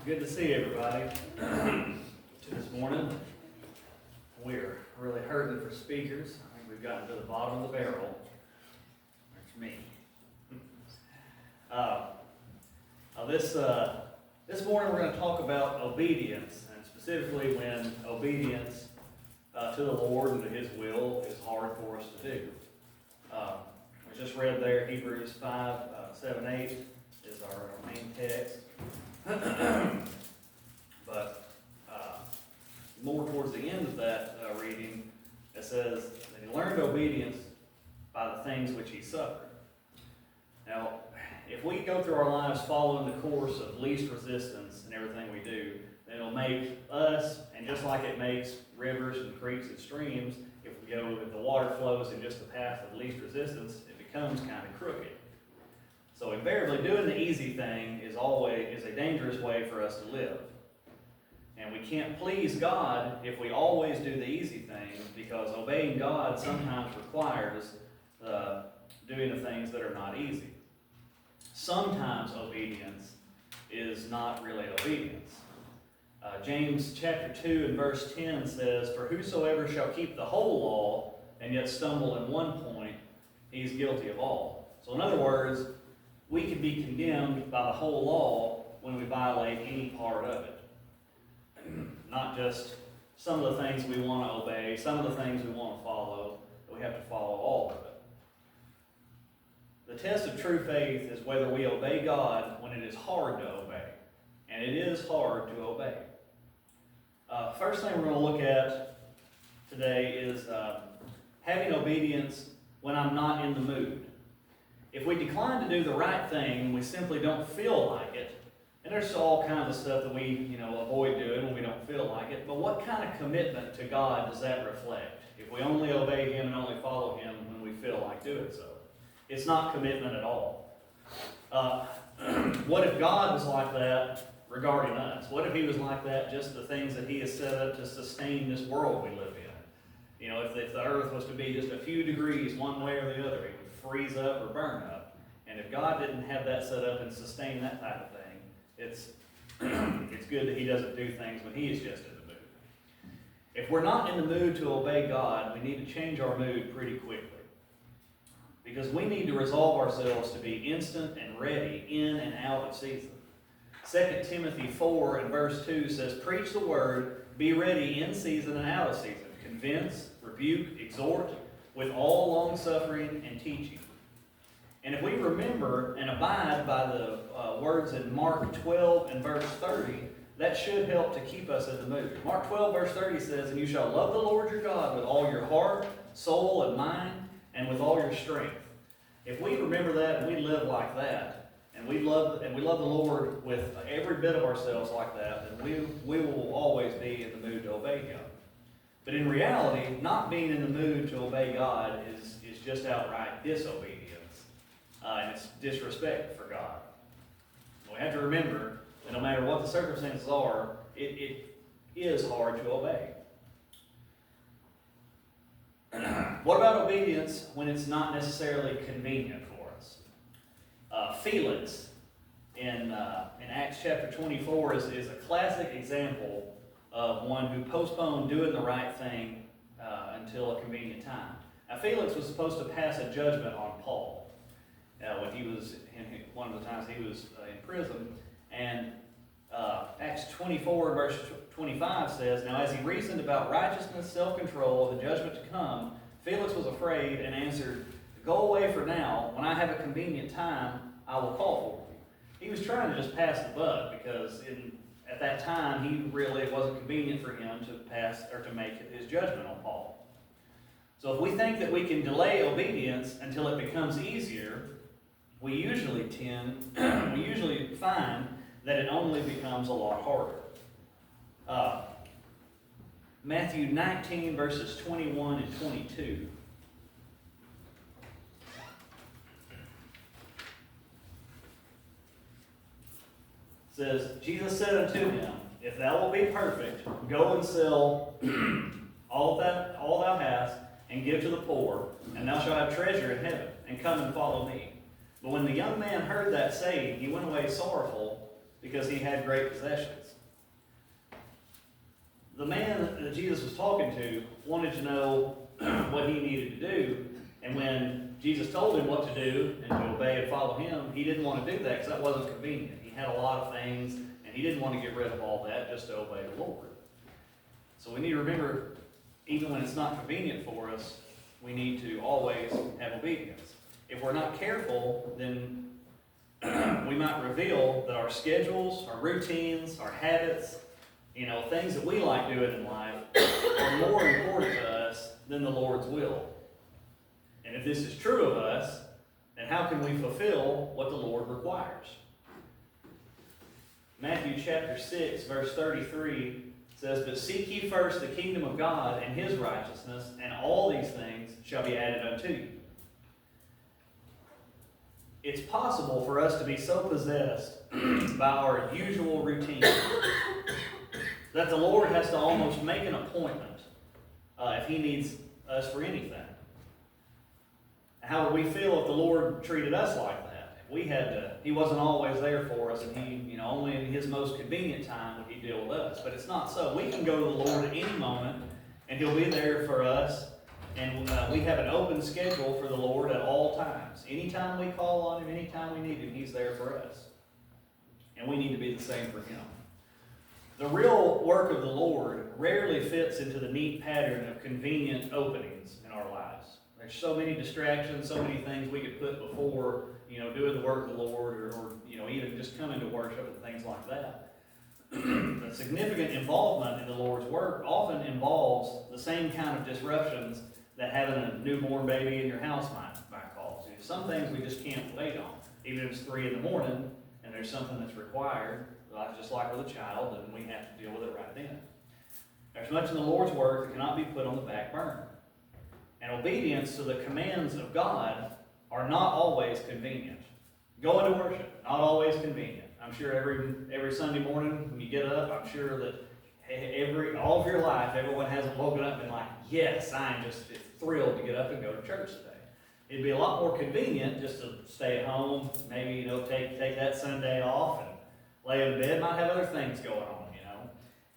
Good to see everybody this morning. We're really hurting for speakers. I think we've gotten to the bottom of the barrel. That's me. This morning we're going to talk about obedience, and specifically when obedience to the Lord and to His will is hard for us to do. We just read there Hebrews 5, 7, 8 is our main text. But more towards the end of that reading, it says that he learned obedience by the things which he suffered. Now, if we go through our lives following the course of least resistance in everything we do, then it'll make us, and just like it makes rivers and creeks and streams, if the water flows in just the path of least resistance, it becomes kind of crooked. So invariably, doing the easy thing is a dangerous way for us to live. And we can't please God if we always do the easy thing, because obeying God sometimes requires doing the things that are not easy. Sometimes obedience is not really obedience. James chapter 2 and verse 10 says, "For whosoever shall keep the whole law and yet stumble in one point, he's guilty of all." So in other words, we can be condemned by the whole law when we violate any part of it. Not just some of the things we want to obey, some of the things we want to follow, but we have to follow all of it. The test of true faith is whether we obey God when it is hard to obey. And it is hard to obey. First thing we're going to look at today is having obedience when I'm not in the mood. If we decline to do the right thing, we simply don't feel like it. And there's all kinds of stuff that we, avoid doing when we don't feel like it. But what kind of commitment to God does that reflect? If we only obey Him and only follow Him when we feel like doing so, it's not commitment at all. What if God was like that regarding us? What if He was like that just the things that He has set up to sustain this world we live in? If the earth was to be just a few degrees one way or the other, it would freeze up or burn up. And if God didn't have that set up and sustain that type of thing, it's good that He doesn't do things when He is just in the mood. If we're not in the mood to obey God, we need to change our mood pretty quickly. Because we need to resolve ourselves to be instant and ready in and out of season. 2 Timothy 4 and verse 2 says, "Preach the word, be ready in season and out of season. Convince, rebuke, exhort, with all long-suffering and teaching." And if we remember and abide by the words in Mark 12 and verse 30, that should help to keep us in the mood. Mark 12 verse 30 says, "And you shall love the Lord your God with all your heart, soul, and mind, and with all your strength." If we remember that and we live like that, and we love the Lord with every bit of ourselves like that, then we will always be in the mood to obey Him. But in reality, not being in the mood to obey God is just outright disobedience. And it's disrespect for God. We have to remember that no matter what the circumstances are, it is hard to obey. What about obedience when it's not necessarily convenient for us? Felix in Acts chapter 24 is a classic example of one who postponed doing the right thing until a convenient time. Now, Felix was supposed to pass a judgment on Paul when he was, one of the times he was in prison. And Acts 24 verse 25 says, "Now as he reasoned about righteousness, self-control, the judgment to come, Felix was afraid and answered, 'Go away for now. When I have a convenient time, I will call for you.'" He was trying to just pass the buck because at that time, it wasn't convenient for him to pass or to make his judgment on Paul. So if we think that we can delay obedience until it becomes easier, we usually find that it only becomes a lot harder. Matthew 19 verses 21 and 22. Says, "Jesus said unto him, If thou wilt be perfect, go and sell all thou hast, and give to the poor, and thou shalt have treasure in heaven, and come and follow me. But when the young man heard that saying, he went away sorrowful, because he had great possessions. The man that Jesus was talking to wanted to know what he needed to do, and when Jesus told him what to do and to obey and follow him, he didn't want to do that because that wasn't convenient. He had a lot of things, and he didn't want to get rid of all that just to obey the Lord. So we need to remember, even when it's not convenient for us, we need to always have obedience. If we're not careful, then we might reveal that our schedules, our routines, our habits, things that we like doing in life are more important to us than the Lord's will. And if this is true of us, then how can we fulfill what the Lord requires? Matthew chapter 6, verse 33 says, "But seek ye first the kingdom of God and his righteousness, and all these things shall be added unto you." It's possible for us to be so possessed by our usual routine that the Lord has to almost make an appointment if he needs us for anything. How would we feel if the Lord treated us like that? If he wasn't always there for us, and he, only in his most convenient time would he deal with us. But it's not so. We can go to the Lord at any moment, and he'll be there for us. And we have an open schedule for the Lord at all times. Anytime we call on him, anytime we need him, he's there for us. And we need to be the same for him. The real work of the Lord rarely fits into the neat pattern of convenient openings in our lives. There's so many distractions, so many things we could put before, doing the work of the Lord, or even just coming to worship and things like that. The significant involvement in the Lord's work often involves the same kind of disruptions that having a newborn baby in your house might cause. Some things we just can't wait on. Even if it's 3 in the morning and there's something that's required, just like with a child, then we have to deal with it right then. There's much in the Lord's work that cannot be put on the back burner. And obedience to the commands of God are not always convenient. Going to worship, not always convenient. I'm sure every Sunday morning when you get up, I'm sure that all of your life, everyone hasn't woken up and like, yes, I'm just thrilled to get up and go to church today. It'd be a lot more convenient just to stay at home, maybe, take that Sunday off and lay in bed, might have other things going on,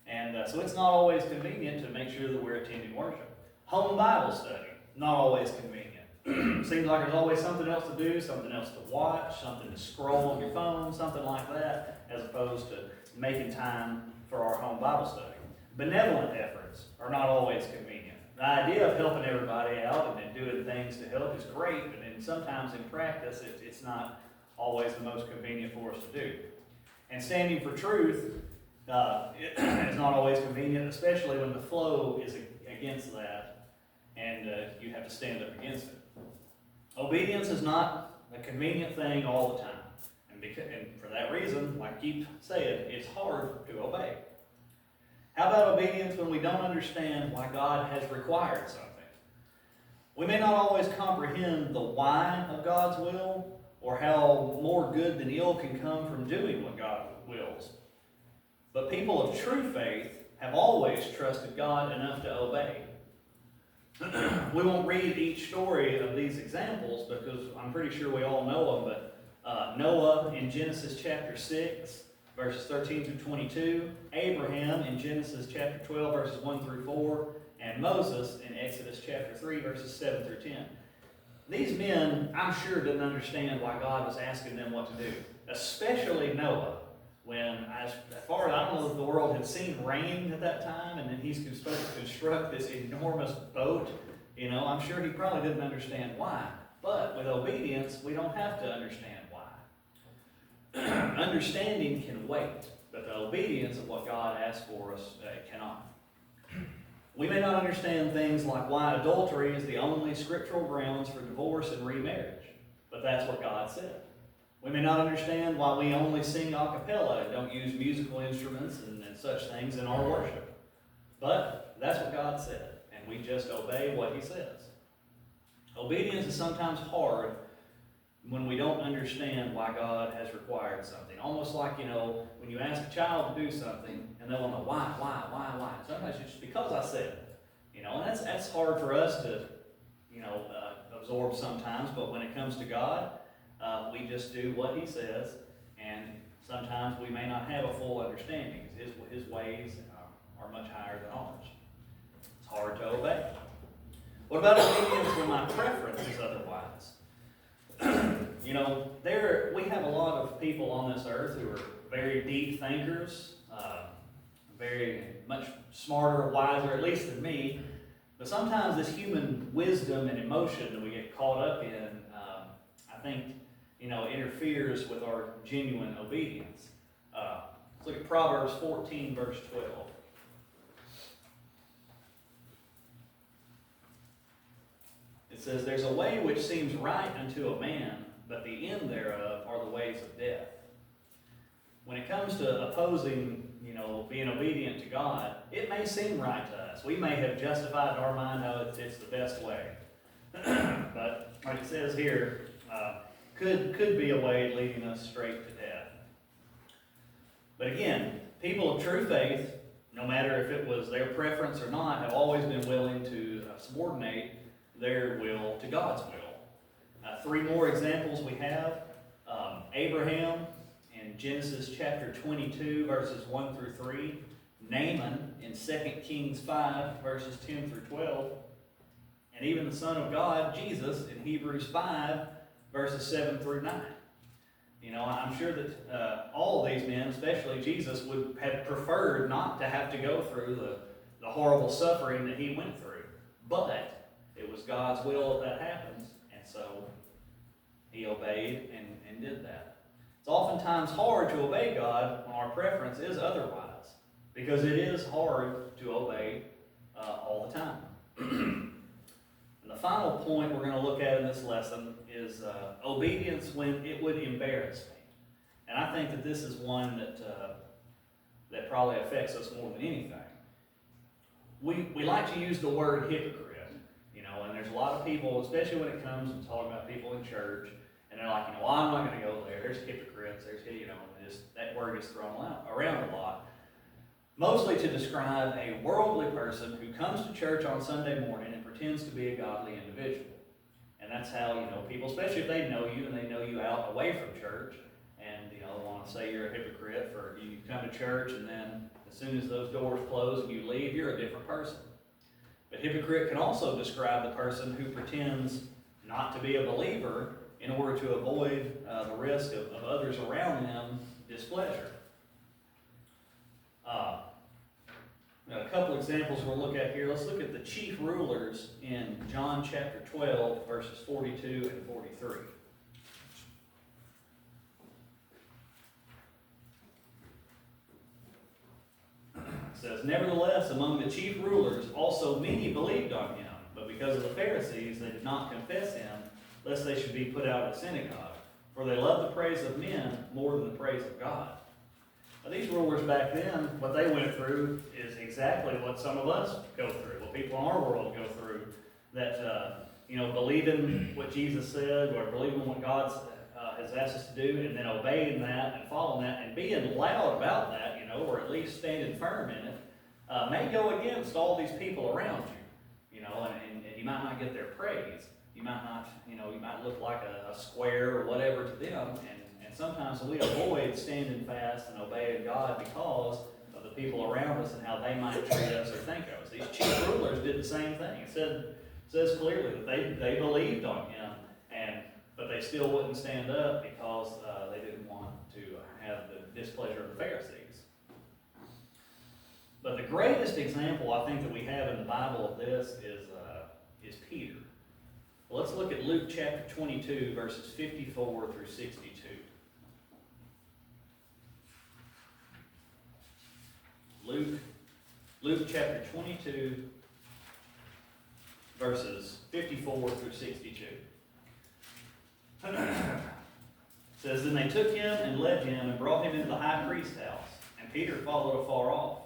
And so it's not always convenient to make sure that we're attending worship. Home Bible study, not always convenient. Seems like there's always something else to do, something else to watch, something to scroll on your phone, something like that, as opposed to making time for our home Bible study. Benevolent efforts are not always convenient. The idea of helping everybody out and doing things to help is great, but then sometimes in practice it's not always the most convenient for us to do. And standing for truth is not always convenient, especially when the flow is against that and you have to stand up against it. Obedience is not a convenient thing all the time. And for that reason, like I keep saying, it's hard to obey. How about obedience when we don't understand why God has required something? We may not always comprehend the why of God's will, or how more good than ill can come from doing what God wills. But people of true faith have always trusted God enough to obey. We won't read each story of these examples because I'm pretty sure we all know them, but Noah in Genesis chapter 6, verses 13 through 22, Abraham in Genesis chapter 12, verses 1 through 4, and Moses in Exodus chapter 3, verses 7 through 10. These men, I'm sure, didn't understand why God was asking them what to do, especially Noah, when, as far as I don't know if the world had seen rain at that time, and then he's supposed to construct this enormous boat. I'm sure he probably didn't understand why. But with obedience, we don't have to understand why. Understanding can wait, but the obedience of what God asks for us cannot. We may not understand things like why adultery is the only scriptural grounds for divorce and remarriage, but that's what God said. We may not understand why we only sing a cappella and don't use musical instruments and such things in our worship, but that's what God said, and we just obey what he says. Obedience is sometimes hard when we don't understand why God has required something. Almost like, when you ask a child to do something, and they want to know why. Sometimes it's just because I said it. And that's hard for us to, absorb sometimes, but when it comes to God, we just do what he says, And sometimes we may not have a full understanding. His ways are much higher than ours. It's hard to obey. What about obedience when my preference is otherwise? We have a lot of people on this earth who are very deep thinkers, very much smarter, wiser, at least than me. But sometimes this human wisdom and emotion that we get caught up in, I think, interferes with our genuine obedience. Let's look at Proverbs 14, verse 12. It says, "There's a way which seems right unto a man, but the end thereof are the ways of death." When it comes to opposing, being obedient to God, it may seem right to us. We may have justified in our mind how it's the best way. But like it says here, could be a way leading us straight to death. But again, people of true faith, no matter if it was their preference or not, have always been willing to subordinate their will to God's will. 3 more examples we have. Abraham in Genesis chapter 22, verses 1 through 3. Naaman in 2 Kings 5, verses 10 through 12. And even the Son of God, Jesus, in Hebrews 5, verses 7 through 9. I'm sure that all of these men, especially Jesus, would have preferred not to have to go through the horrible suffering that he went through. But it was God's will that happens, and so he obeyed and did that. It's oftentimes hard to obey God when our preference is otherwise, because it is hard to obey all the time. And the final point we're going to look at in this lesson is obedience when it would embarrass me. And I think that this is one that probably affects us more than anything. We like to use the word hypocrite. And there's a lot of people, especially when it comes to talking about people in church, and they're like, well, I'm not going to go there. There's hypocrites. That word gets thrown around a lot. Mostly to describe a worldly person who comes to church on Sunday morning and pretends to be a godly individual. And that's how, people, especially if they know you and they know you out away from church, and, want to say you're a hypocrite for you come to church, and then as soon as those doors close and you leave, you're a different person. But hypocrite can also describe the person who pretends not to be a believer in order to avoid the risk of others around them displeasure. A couple examples we'll look at here. Let's look at the chief rulers in John chapter 12, verses 42 and 43. It says, "Nevertheless, among the chief rulers also many believed on him, but because of the Pharisees they did not confess him, lest they should be put out of the synagogue. For they loved the praise of men more than the praise of God." Now, these rulers back then, what they went through is exactly what some of us go through, what people in our world go through, that, believing what Jesus said, or believing what God has asked us to do, and then obeying that and following that, and being loud about that, or at least standing firm in it, may go against all these people around you, and you might not get their praise. You might not, you might look like a square or whatever to them, and sometimes we avoid standing fast and obeying God because of the people around us and how they might treat us or think of us. These chief rulers did the same thing. It says clearly that they believed on him, but they still wouldn't stand up because they didn't want to have the displeasure of the Pharisees. But the greatest example I think that we have in the Bible of this is Peter. Well, let's look at Luke chapter 22, verses 54 through 62. Luke chapter 22, verses 54 through 62. It says, "Then they took him and led him and brought him into the high priest's house, and Peter followed afar off.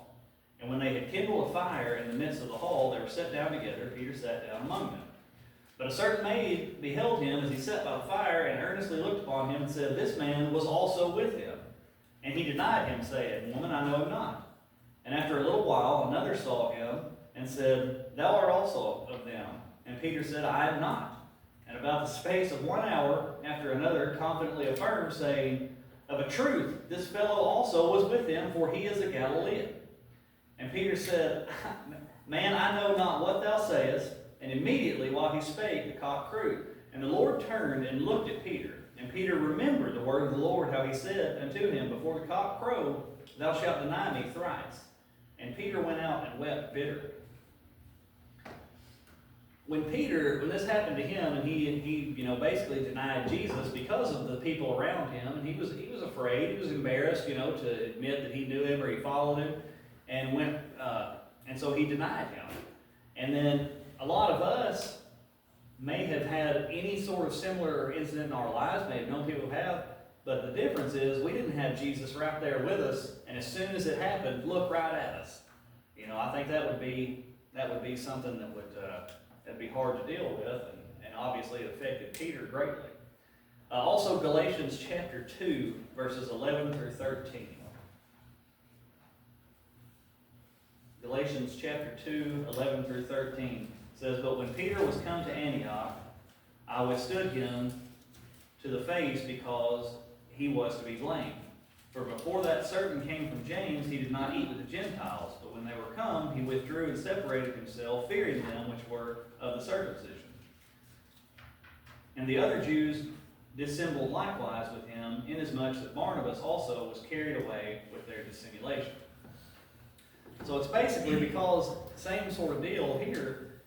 And when they had kindled a fire in the midst of the hall, they were set down together. Peter sat down among them. But a certain maid beheld him as he sat by the fire, and earnestly looked upon him, and said, This man was also with him. And he denied him, saying, Woman, I know him not. And after a little while another saw him, and said, Thou art also of them. And Peter said, I am not. And about the space of 1 hour, after another confidently affirmed, saying, Of a truth, this fellow also was with him, for he is a Galilean. And Peter said, Man, I know not what thou sayest. And immediately while he spake, the cock crew. And the Lord turned and looked at Peter. And Peter remembered the word of the Lord, how he said unto him, Before the cock crow, thou shalt deny me thrice. And Peter went out and wept bitterly. When this happened to him, and he basically denied Jesus because of the people around him, and he was afraid, he was embarrassed, to admit that he knew him or he followed him, and so he denied him. And then a lot of us may have had any sort of similar incident in our lives, may have known people who have, but the difference is we didn't have Jesus right there with us, and as soon as it happened, look right at us. I think that would be something that would that'd be hard to deal with, and obviously it affected Peter greatly. Also, Galatians chapter 2, verses 11 through 13. Galatians chapter 2, 11 through 13 says, But when Peter was come to Antioch, I withstood him to the face because he was to be blamed. For before that certain came from James, he did not eat with the Gentiles. But when they were come, he withdrew and separated himself, fearing them which were of the circumcision. And the other Jews dissembled likewise with him, inasmuch that Barnabas also was carried away with their dissimulation. So it's basically because, same sort of deal here,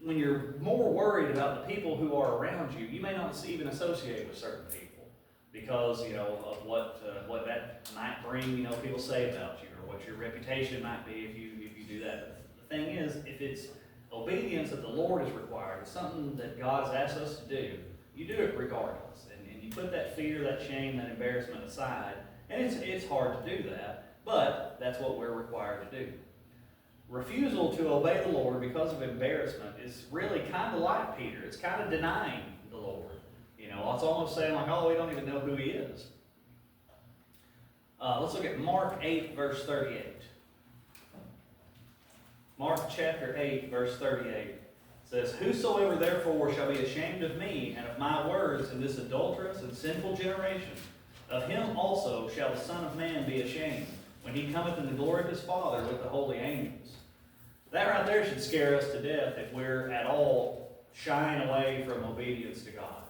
when you're more worried about the people who are around you, you may not even associate with certain people because, of what that might bring, people say about you, or what your reputation might be if you do that. The thing is, if it's obedience that the Lord is required, it's something that God has asked us to do, you do it regardless. And you put that fear, that shame, that embarrassment aside, and it's hard to do that, but that's what we're required to do. Refusal to obey the Lord because of embarrassment is really kind of like Peter. It's kind of denying the Lord. It's almost saying like, oh, we don't even know who he is. Let's look at Mark 8, verse 38. Mark chapter 8, verse 38 says, Whosoever therefore shall be ashamed of me and of my words in this adulterous and sinful generation, of him also shall the Son of Man be ashamed, when he cometh in the glory of his Father with the holy angels. That right there should scare us to death if we're at all shying away from obedience to God.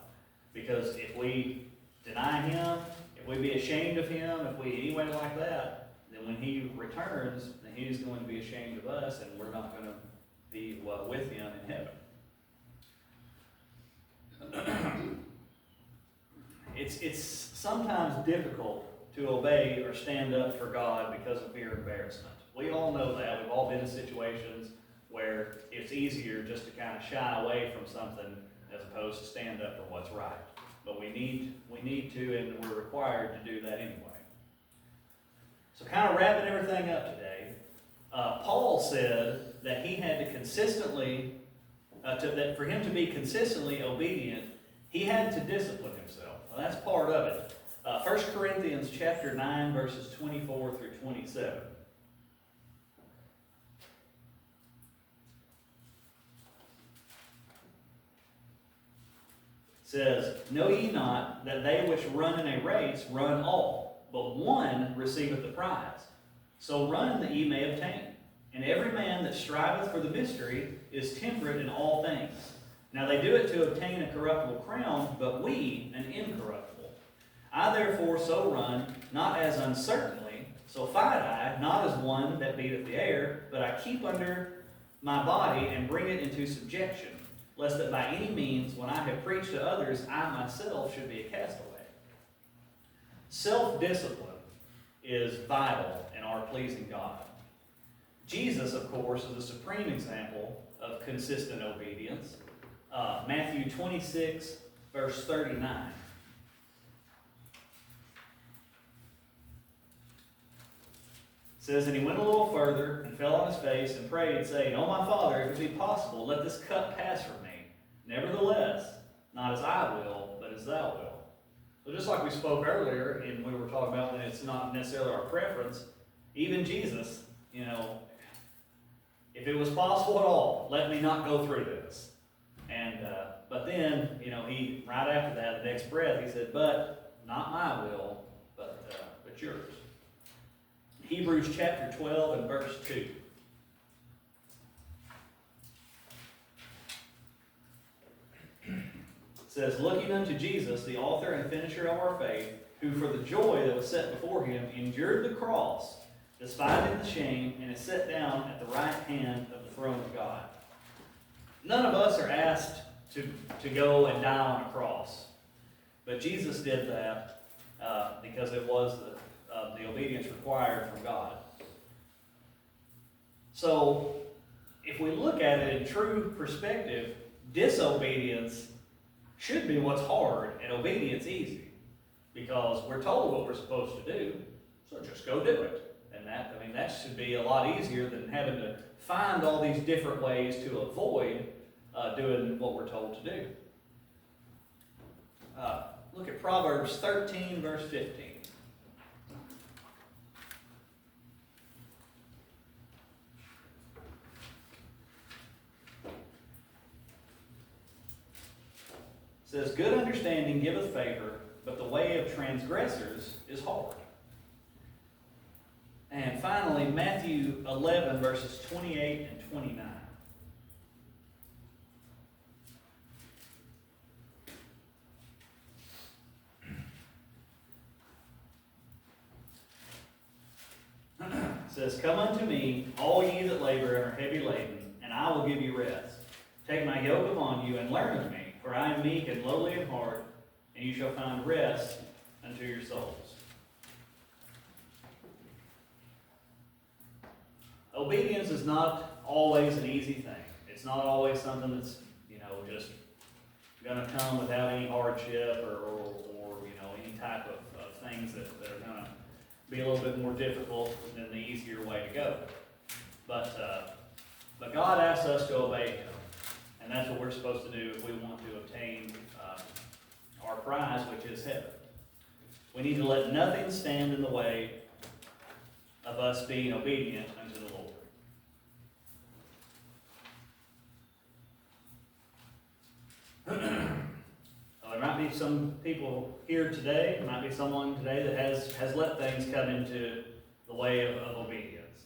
Because if we deny him, if we be ashamed of him, if we anyway like that, then when he returns, then he's going to be ashamed of us, and we're not going to be with him in heaven. It's sometimes difficult to obey or stand up for God because of fear and embarrassment. We all know that. We've all been in situations where it's easier just to kind of shy away from something as opposed to stand up for what's right. But we need to, and we're required to do that anyway. So kind of wrapping everything up today, Paul said that he had to consistently, that for him to be consistently obedient, he had to discipline himself. Well, that's part of it. 1 Corinthians chapter 9, verses 24 through 27. Says, Know ye not that they which run in a race run all, but one receiveth the prize? So run that ye may obtain. And every man that striveth for the mystery is temperate in all things. Now they do it to obtain a corruptible crown, but we an incorruptible. I therefore so run, not as uncertainly, so fight I, not as one that beateth the air, but I keep under my body and bring it into subjection, lest that by any means, when I have preached to others, I myself should be a castaway. Self-discipline is vital in our pleasing God. Jesus, of course, is a supreme example of consistent obedience. Matthew 26, verse 39. Says, And he went a little further and fell on his face and prayed, saying, O my Father, if it be possible, let this cup pass from me. Nevertheless, not as I will, but as thou wilt. So just like we spoke earlier, and we were talking about when it's not necessarily our preference, even Jesus, if it was possible at all, let me not go through this. And but then, he right after that, the next breath, he said, But not my will, but Hebrews chapter 12 and verse 2. It says, looking unto Jesus, the author and finisher of our faith, who for the joy that was set before him endured the cross, despising the shame, and is set down at the right hand of the throne of God. None of us are asked to go and die on a cross. But Jesus did that because it was the obedience required from God. So, if we look at it in true perspective, disobedience should be what's hard and obedience easy. Because we're told what we're supposed to do, so just go do it. And that should be a lot easier than having to find all these different ways to avoid doing what we're told to do. Look at Proverbs 13, verse 15. It says, good understanding giveth favor, but the way of transgressors is hard. And finally, Matthew 11, verses 28 and 29. It says, come unto me, all ye that labor and are heavy laden, and I will give you rest. Take my yoke upon you and learn of me, for I am meek and lowly in heart, and you shall find rest unto your souls. Obedience is not always an easy thing. It's not always something that's, just going to come without any hardship or any type of things that are going to be a little bit more difficult than the easier way to go. But God asks us to obey Him, and that's what we're supposed to do if we want to obtain our prize, which is heaven. We need to let nothing stand in the way of us being obedient unto the Lord. There might be some people here today, there might be someone today that has let things come into the way of obedience.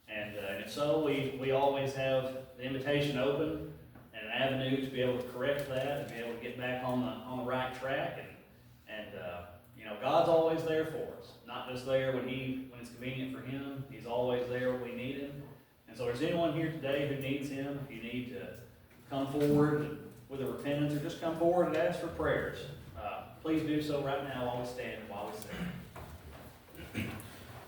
And if so, we always have the invitation open and an avenue to be able to correct that and be able to get back on the right track. And God's always there for us. Not just there when it's convenient for Him. He's always there when we need Him. And so if there's anyone here today who needs Him, if you need to come forward with a repentance or just come forward and ask for prayers, please do so right now while we stand and while we sing.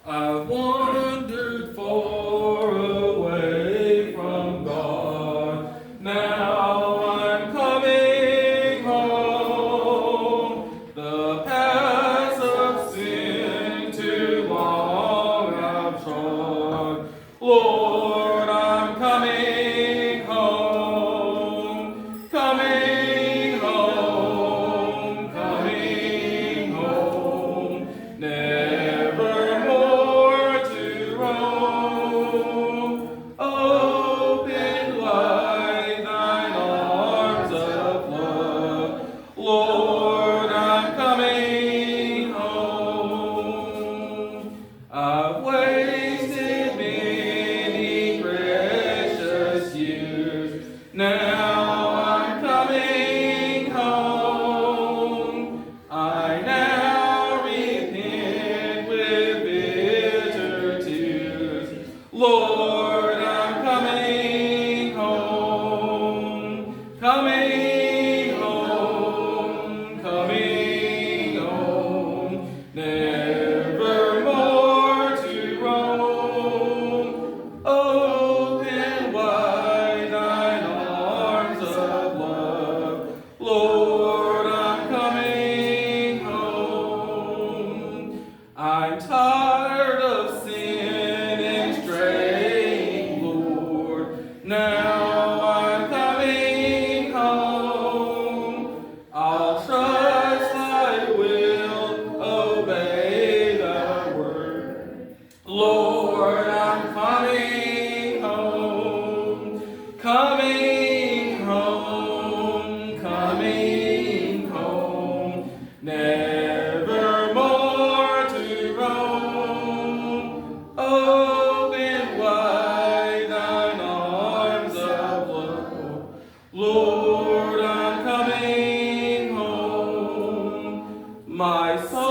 I've wandered far away from God. Now I'm coming home. The paths of sin too long I've trod. Lord, I'm coming home. Coming home. Coming home. Never more to roam. Open wide thine arms of love. Lord, I'm coming home. I've wasted many precious years. Now I'm coming home. I now repent with bitter tears. Lord, I'm coming home. Coming home. Coming home. Never more to roam. Open wide thine arms of love. Lord, I'm coming home. I'm tired of sin and straying, Lord. Now I'm coming home. I'll trust thy will, obey thy word. Lord, I'm coming home. Coming home. Coming home. Never more to roam. My soul